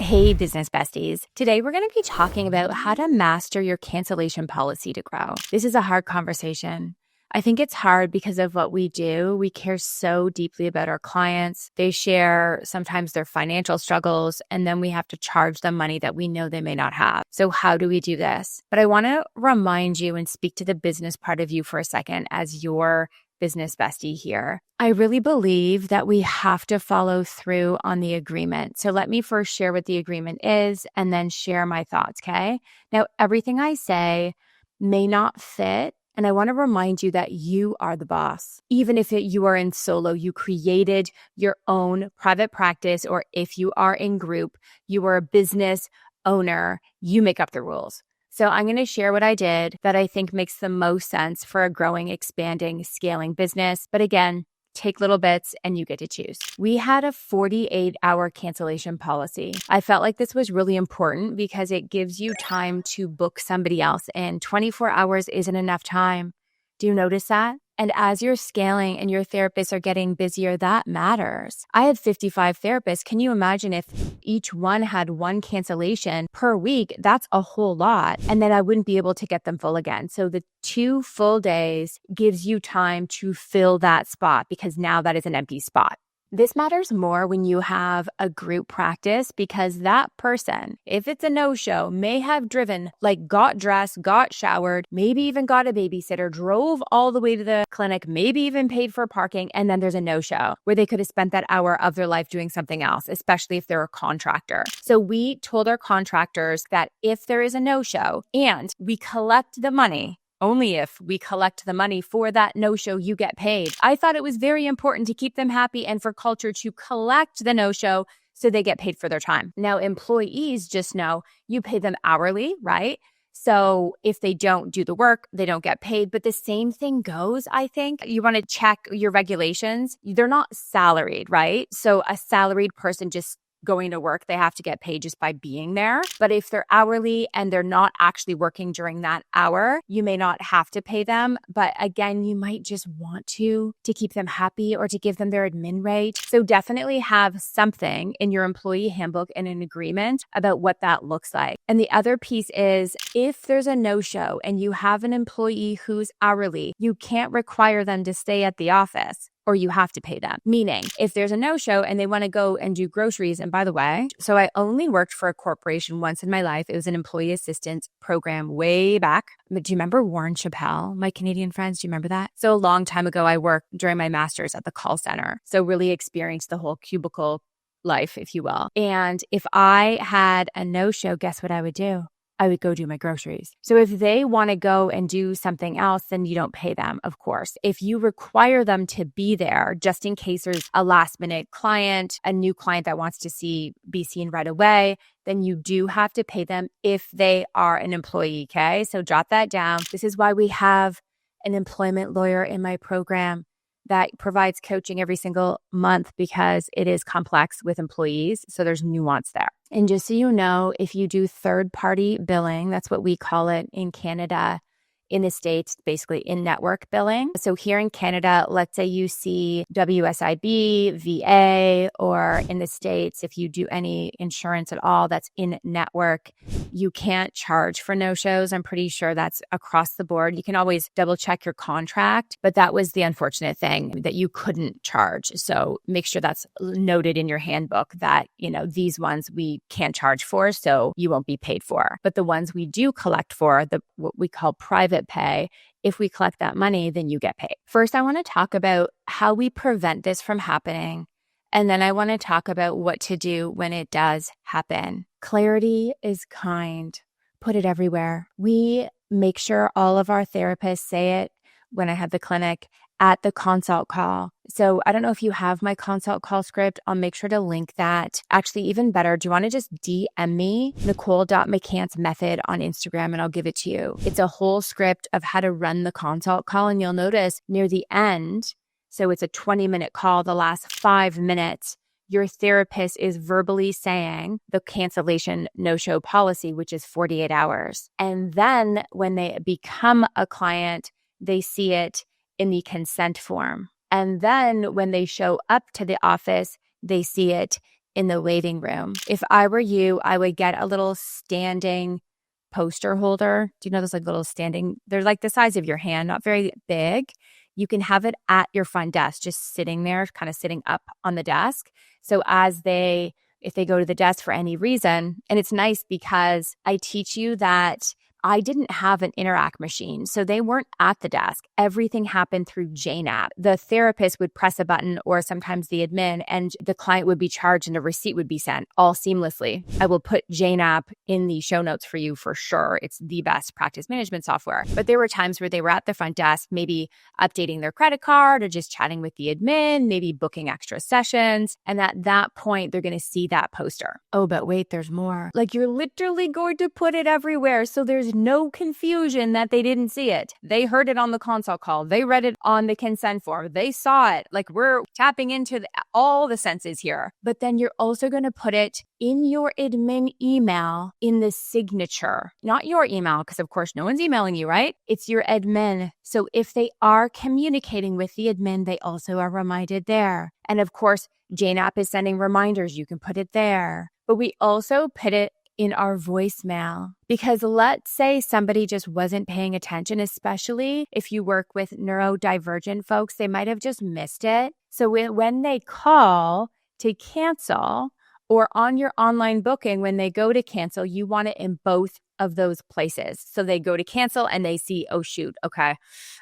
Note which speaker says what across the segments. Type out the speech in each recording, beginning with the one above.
Speaker 1: Hey, business besties. Today, we're going to be talking about how to master your cancellation policy to grow. This is a hard conversation. I think it's hard because of what we do. We care so deeply about our clients. They share sometimes their financial struggles, and then we have to charge them money that we know they may not have. So how do we do this? But I want to remind you and speak to the business part of you for a second as your business bestie here. I really believe that we have to follow through on the agreement. So let me first share what the agreement is and then share my thoughts, okay? Now, everything I say may not fit, and I want to remind you that you are the boss. Even if you are in solo, you created your own private practice, or if you are in group, you are a business owner, you make up the rules. So I'm going to share what I did that I think makes the most sense for a growing, expanding, scaling business. But again, take little bits and you get to choose. We had a 48-hour cancellation policy. I felt like this was really important because it gives you time to book somebody else in. 24 hours isn't enough time. Do you notice that? And as you're scaling and your therapists are getting busier, that matters. I had 55 therapists. Can you imagine if each one had one cancellation per week? That's a whole lot. And then I wouldn't be able to get them full again. So the 2 full days gives you time to fill that spot because now that is an empty spot. This matters more when you have a group practice because that person, if it's a no-show, may have driven, got dressed, got showered, maybe even got a babysitter, drove all the way to the clinic, maybe even paid for parking, and then there's a no-show where they could have spent that hour of their life doing something else, especially if they're a contractor. So we told our contractors that if there is a no-show and we collect the money, only if we collect the money for that no-show, you get paid. I thought it was very important to keep them happy and for culture to collect the no-show so they get paid for their time. Now, employees just know you pay them hourly, right? So if they don't do the work, they don't get paid. But the same thing goes, I think. You want to check your regulations. They're not salaried, right? So a salaried person just going to work, they have to get paid just by being there. But if they're hourly and they're not actually working during that hour, you may not have to pay them. But again, you might just want to keep them happy or to give them their admin rate. So definitely have something in your employee handbook and an agreement about what that looks like. And the other piece is if there's a no-show and you have an employee who's hourly, you can't require them to stay at the office, or you have to pay them. Meaning, if there's a no-show and they want to go and do groceries, and by the way, so I only worked for a corporation once in my life. It was an employee assistance program way back. Do you remember Warren Chappelle, my Canadian friends? Do you remember that? So a long time ago, I worked during my master's at the call center. So really experienced the whole cubicle life, if you will. And if I had a no-show, guess what I would do? I would go do my groceries. So if they want to go and do something else, then you don't pay them, of course. If you require them to be there, just in case there's a last minute client, a new client that wants to be seen right away, then you do have to pay them if they are an employee, okay? So jot that down. This is why we have an employment lawyer in my program that provides coaching every single month because it is complex with employees. So there's nuance there. And just so you know, if you do third-party billing, that's what we call it in Canada. In the States, basically in-network billing. So here in Canada, let's say you see WSIB, VA, or in the States, if you do any insurance at all that's in-network, you can't charge for no-shows. I'm pretty sure that's across the board. You can always double-check your contract, but that was the unfortunate thing that you couldn't charge. So make sure that's noted in your handbook that, these ones we can't charge for, so you won't be paid for. But the ones we do collect for, what we call private pay, if we collect that money, then you get paid. First, I want to talk about how we prevent this from happening. And then I want to talk about what to do when it does happen. Clarity is kind. Put it everywhere. We make sure all of our therapists say it when I have the clinic at the consult call. So I don't know if you have my consult call script. I'll make sure to link that. Actually, even better, do you want to just DM me, Nicole.McCants method on Instagram, and I'll give it to you. It's a whole script of how to run the consult call. And you'll notice near the end, so it's a 20-minute call, the last 5 minutes, your therapist is verbally saying the cancellation no-show policy, which is 48 hours. And then when they become a client, they see it in the consent form. And then when they show up to the office, they see it in the waiting room. If I were you, I would get a little standing poster holder. Do you know those like little standing? They're like the size of your hand, not very big. You can have it at your front desk, just sitting there, kind of sitting up on the desk. So if they go to the desk for any reason, and it's nice because I teach you that I didn't have an Interact machine, so they weren't at the desk. Everything happened through Jane app. The therapist would press a button or sometimes the admin, and the client would be charged and a receipt would be sent all seamlessly. I will put Jane app in the show notes for you for sure. It's the best practice management software. But there were times where they were at the front desk, maybe updating their credit card or just chatting with the admin, maybe booking extra sessions. And at that point, they're going to see that poster. Oh, but wait, there's more. Like you're literally going to put it everywhere. So there's no confusion that they didn't see it. They heard it on the consult call. They read it on the consent form. They saw it. Like we're tapping into all the senses here. But then you're also going to put it in your admin email in the signature, not your email, because of course no one's emailing you, right? It's your admin. So if they are communicating with the admin, they also are reminded there. And of course, Jane app is sending reminders. You can put it there. But we also put it in our voicemail, because let's say somebody just wasn't paying attention, especially if you work with neurodivergent folks, they might have just missed it. So when they call to cancel or on your online booking, when they go to cancel, you want it in both of those places. So they go to cancel and they see, oh shoot, okay,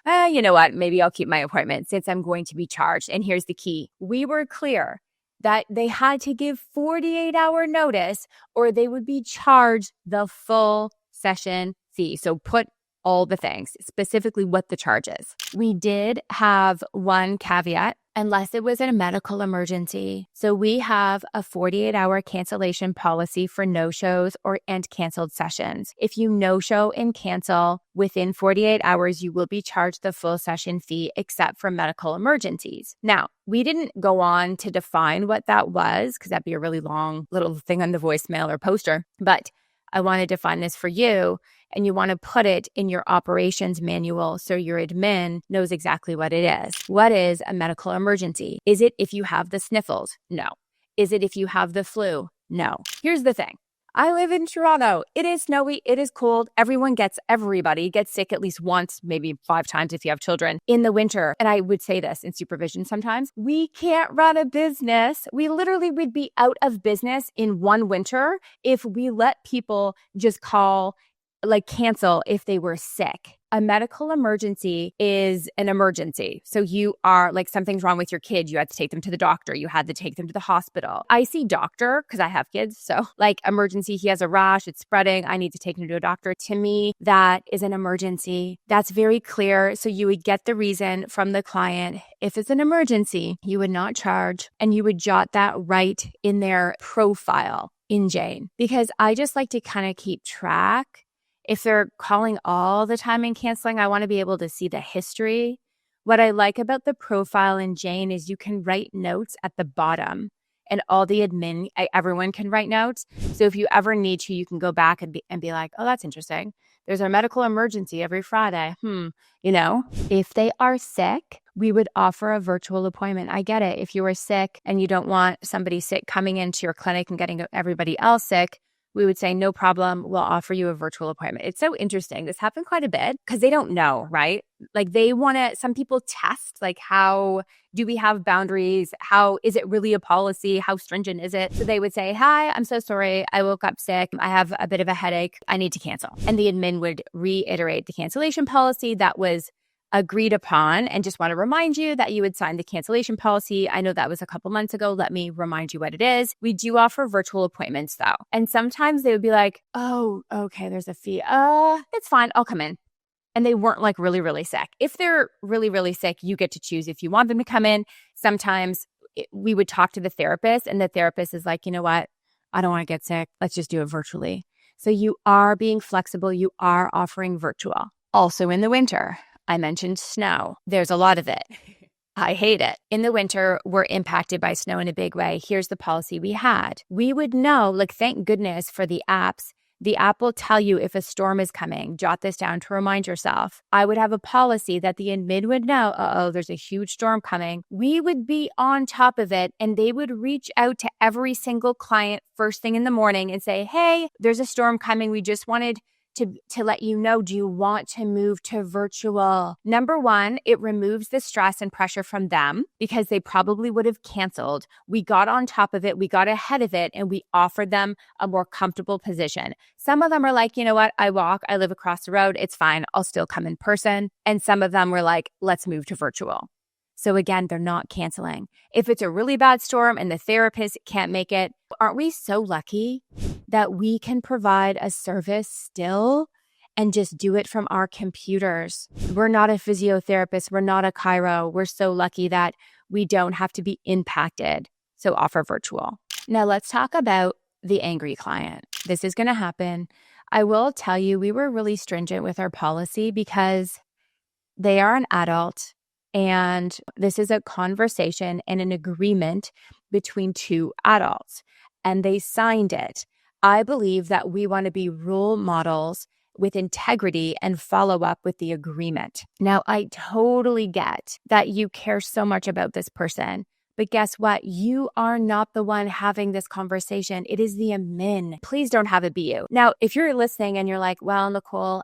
Speaker 1: you know what? Maybe I'll keep my appointment since I'm going to be charged. And here's the key. We were clear that they had to give 48-hour notice or they would be charged the full session fee. So put all the things, specifically what the charge is. We did have one caveat, unless it was a medical emergency. So we have a 48-hour cancellation policy for no-shows and canceled sessions. If you no-show and cancel within 48 hours, you will be charged the full session fee except for medical emergencies. Now, we didn't go on to define what that was because that'd be a really long little thing on the voicemail or poster, but I want to define this for you, and you want to put it in your operations manual so your admin knows exactly what it is. What is a medical emergency? Is it if you have the sniffles? No. Is it if you have the flu? No. Here's the thing. I live in Toronto. It is snowy. It is cold. Everybody gets sick at least once, maybe 5 times if you have children in the winter. And I would say this in supervision sometimes. We can't run a business. We literally would be out of business in one winter if we let people just cancel if they were sick. A medical emergency is an emergency. So you are something's wrong with your kid. You had to take them to the doctor. You had to take them to the hospital. I see doctor because I have kids. So emergency, he has a rash, it's spreading. I need to take him to a doctor. To me, that is an emergency. That's very clear. So you would get the reason from the client. If it's an emergency, you would not charge and you would jot that right in their profile in Jane, because I just like to kind of keep track. If they're calling all the time and canceling, I want to be able to see the history. What I like about the profile in Jane is you can write notes at the bottom and all the admin, everyone can write notes. So if you ever need to, you can go back and be like, oh, that's interesting. There's a medical emergency every Friday. If they are sick, we would offer a virtual appointment. I get it. If you are sick and you don't want somebody sick coming into your clinic and getting everybody else sick, we would say, no problem, we'll offer you a virtual appointment. It's so interesting. This happened quite a bit because they don't know, right? Some people test, how do we have boundaries? How is it really a policy? How stringent is it? So they would say, hi, I'm so sorry. I woke up sick. I have a bit of a headache. I need to cancel. And the admin would reiterate the cancellation policy that was agreed upon, and just want to remind you that you would sign the cancellation policy. I know that was a couple months ago. Let me remind you what it is. We do offer virtual appointments though. And sometimes they would be like, oh, okay, there's a fee. It's fine. I'll come in. And they weren't really, really sick. If they're really, really sick, you get to choose if you want them to come in. Sometimes we would talk to the therapist and the therapist is like, you know what? I don't want to get sick. Let's just do it virtually. So you are being flexible. You are offering virtual. Also in the winter, I mentioned snow. There's a lot of it. I hate it. In the winter, we're impacted by snow in a big way. Here's the policy we had. We would know, thank goodness for the apps The app will tell you if a storm is coming. Jot this down to remind yourself. I would have a policy that the admin would know, there's a huge storm coming. We would be on top of it, and they would reach out to every single client first thing in the morning and say, hey, there's a storm coming. We just wanted to let you know, do you want to move to virtual? Number one, it removes the stress and pressure from them because they probably would have canceled. We got on top of it, we got ahead of it, and we offered them a more comfortable position. Some of them are like, you know what, I live across the road, it's fine, I'll still come in person. And some of them were like, let's move to virtual. So again, they're not canceling. If it's a really bad storm and the therapist can't make it, aren't we so lucky that we can provide a service still and just do it from our computers? We're not a physiotherapist. We're not a chiro. We're so lucky that we don't have to be impacted. So offer virtual. Now let's talk about the angry client. This is going to happen. I will tell you, we were really stringent with our policy because they are an adult. And this is a conversation and an agreement between two adults, and they signed it. I believe that we want to be role models with integrity and follow up with the agreement. Now, I totally get that you care so much about this person, but guess what? You are not the one having this conversation. It is the admin. Please don't have it be you. Now, if you're listening and you're like, well, Nicole,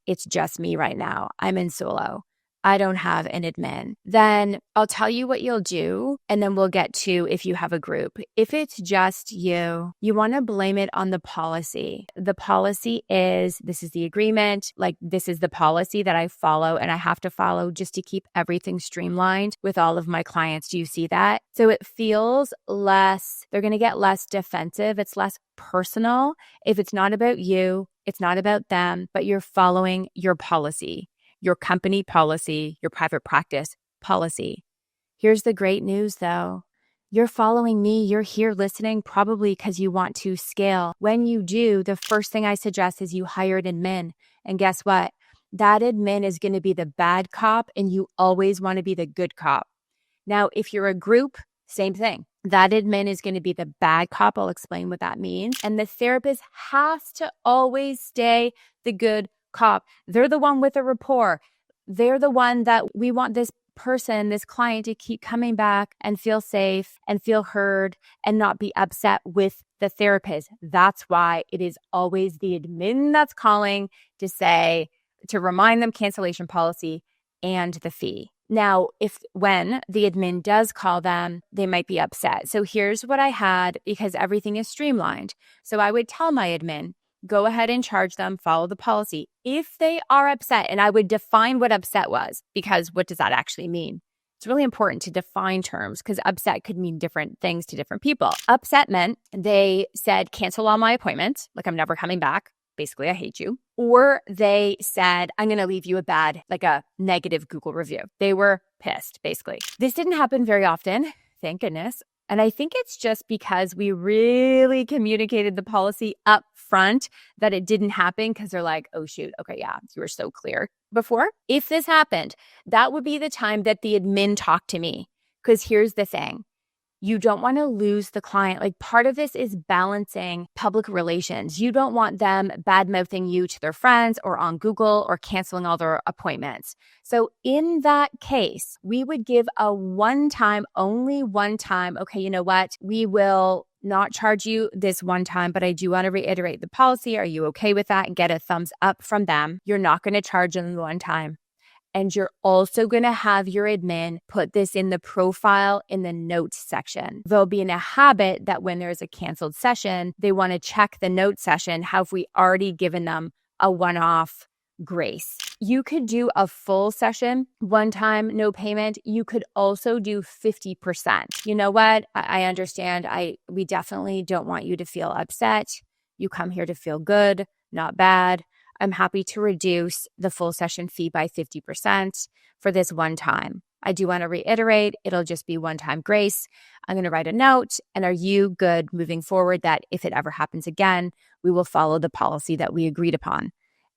Speaker 1: it's just me right now. I'm in solo. I don't have an admin, then I'll tell you what you'll do, and then we'll get to if you have a group. If it's just you, you want to blame it on the policy. The policy is, this is the agreement, like this is the policy that I follow and I have to follow just to keep everything streamlined with all of my clients. Do you see that? So it feels less, they're going to get less defensive. It's less personal. If it's not about you, it's not about them, but you're following your policy. Your company policy, your private practice policy. Here's the great news though. You're following me. You're here listening probably because you want to scale. When you do, the first thing I suggest is you hire an admin. And guess what? That admin is going to be the bad cop and you always want to be the good cop. Now, if you're a group, same thing. That admin is going to be the bad cop. I'll explain what that means. And the therapist has to always stay the good cop. They're the one with a rapport. They're the one that we want this person, this client to keep coming back and feel safe and feel heard and not be upset with the therapist. That's why it is always the admin that's calling to remind them cancellation policy and the fee. Now, when the admin does call them, they might be upset. So here's what I had because everything is streamlined. So I would tell my admin, go ahead and charge them, follow the policy. If they are upset, and I would define what upset was, because what does that actually mean? It's really important to define terms because upset could mean different things to different people. Upset meant they said, cancel all my appointments, like I'm never coming back. Basically, I hate you. Or they said, I'm going to leave you a negative Google review. They were pissed, basically. This didn't happen very often, thank goodness. And I think it's just because we really communicated the policy up front that it didn't happen because they're like, oh, shoot. Okay, yeah, you were so clear before. If this happened, that would be the time that the admin talked to me. Because here's the thing. You don't want to lose the client. Like part of this is balancing public relations. You don't want them bad-mouthing you to their friends or on Google or canceling all their appointments. So in that case, we would give a only one time, okay, you know what? We will not charge you this one time, but I do want to reiterate the policy. Are you okay with that? And get a thumbs up from them. You're not going to charge them one time. And you're also going to have your admin put this in the profile in the notes section. They'll be in a habit that when there's a canceled session, they want to check the note session. Have we already given them a one-off grace? You could do a full session, one time, no payment. You could also do 50%. You know what? I understand. We definitely don't want you to feel upset. You come here to feel good, not bad. I'm happy to reduce the full session fee by 50% for this one time. I do want to reiterate, it'll just be one-time grace. I'm going to write a note. And are you good moving forward that if it ever happens again, we will follow the policy that we agreed upon?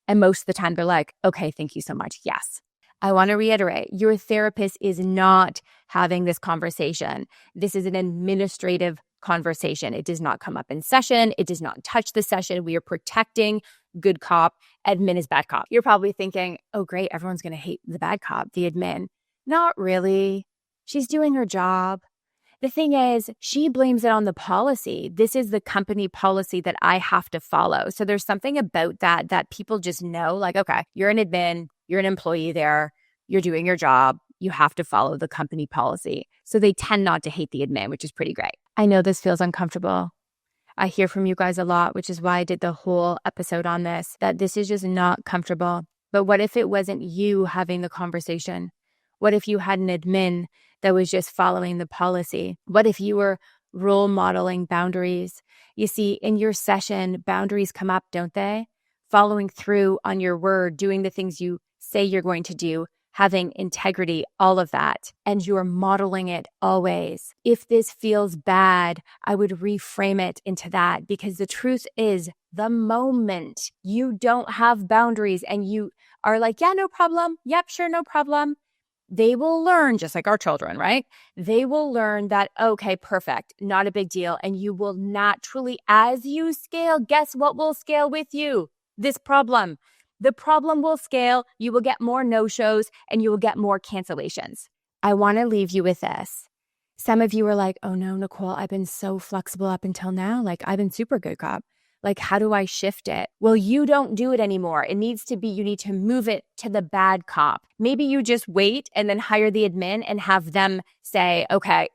Speaker 1: And most of the time they're like, okay, thank you so much. Yes. I want to reiterate, your therapist is not having this conversation. This is an administrative conversation. It does not come up in session. It does not touch the session. We are protecting good cop. Admin is bad cop. You're probably thinking, oh, great, everyone's going to hate the bad cop, the admin. Not really. She's doing her job. The thing is, she blames it on the policy. This is the company policy that I have to follow. So there's something about that people just know, like, okay, you're an admin, you're an employee there, you're doing your job, you have to follow the company policy. So they tend not to hate the admin, which is pretty great. I know this feels uncomfortable. I hear from you guys a lot, which is why I did the whole episode on this, that this is just not comfortable. But what if it wasn't you having the conversation? What if you had an admin that was just following the policy? What if you were role modeling boundaries? You see, in your session, boundaries come up, don't they? Following through on your word, doing the things you say you're going to do, having integrity, all of that. And you're modeling it always. If this feels bad, I would reframe it into that, because the truth is, the moment you don't have boundaries and you are like, yeah, no problem. Yep, sure, no problem. They will learn, just like our children, right? They will learn that, okay, perfect, not a big deal. And you will naturally, as you scale, guess what will scale with you? This problem. The problem will scale, you will get more no-shows, and you will get more cancellations. I want to leave you with this. Some of you are like, oh no, Nicole, I've been so flexible up until now. Like, I've been super good cop. Like, how do I shift it? Well, you don't do it anymore. It needs to be, you need to move it to the bad cop. Maybe you just wait and then hire the admin and have them say, okay,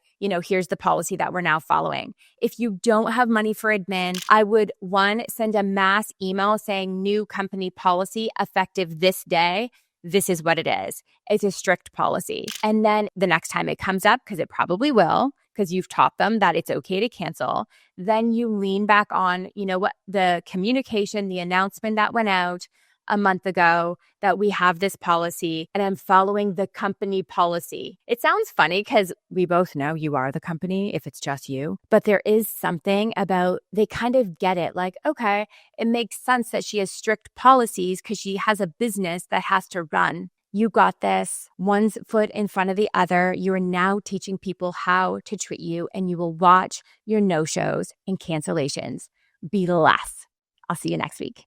Speaker 1: here's the policy that we're now following. If you don't have money for admin, I would, one, send a mass email saying new company policy effective this day. This is what it is. It's a strict policy. And then the next time it comes up, because it probably will, because you've taught them that it's okay to cancel, then you lean back on, the communication, the announcement that went out a month ago that we have this policy and I'm following the company policy. It sounds funny because we both know you are the company if it's just you, but there is something about, they kind of get it. Like, okay, it makes sense that she has strict policies because she has a business that has to run. You got this. One foot in front of the other. You are now teaching people how to treat you, and you will watch your no-shows and cancellations be less. I'll see you next week.